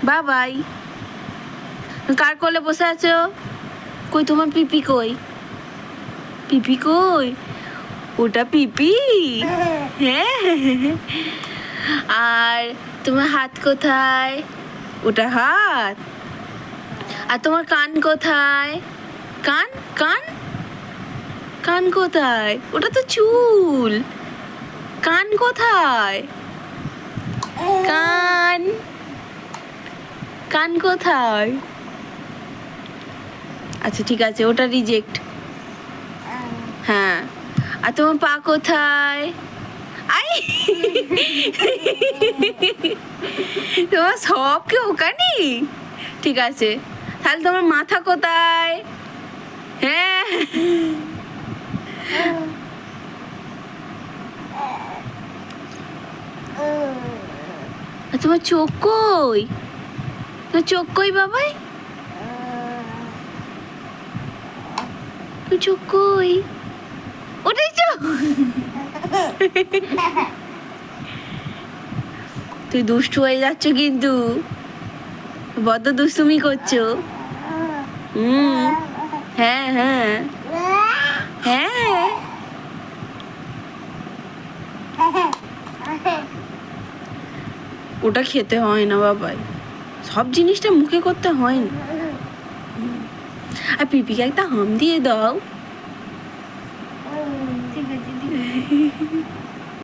বাবাই। কার কোলে বসে আছো? কই তোমার পিপি কই? পিপি কই? ওটা পিপি? হ্যাঁ। আর তোমার হাত কোথায়? ওটা হাত। আর তোমার কান কোথায়? কান কান কান কোথায়? ওটা তো চুল। কান কোথায়? কান কান কোথায়? আচ্ছা ঠিক আছে, ওটা রিজেক্ট। হ্যাঁ, আর তোমার পা কোথায়? আই তোমার সব কি ওখানে? ঠিক আছে, তাহলে তোমার মাথা কোথায়? হ্যাঁ, আর তোমার চোখ কই? তোমার চোখ কই বাবাই? তোর চোখ কই? ওটাই চোখ। তুই দুষ্টু হয়ে যাচ্ছ কিন্তু, বড্ড দুষ্টুমি করছো। হ্যাঁ হ্যাঁ হ্যাঁ। ওটা খেতে হয় না বাবাই, সব জিনিসটা মুখে করতে হয় না। আর পিপিকে একটা হাম দিয়ে দাও। ঠিক আছে।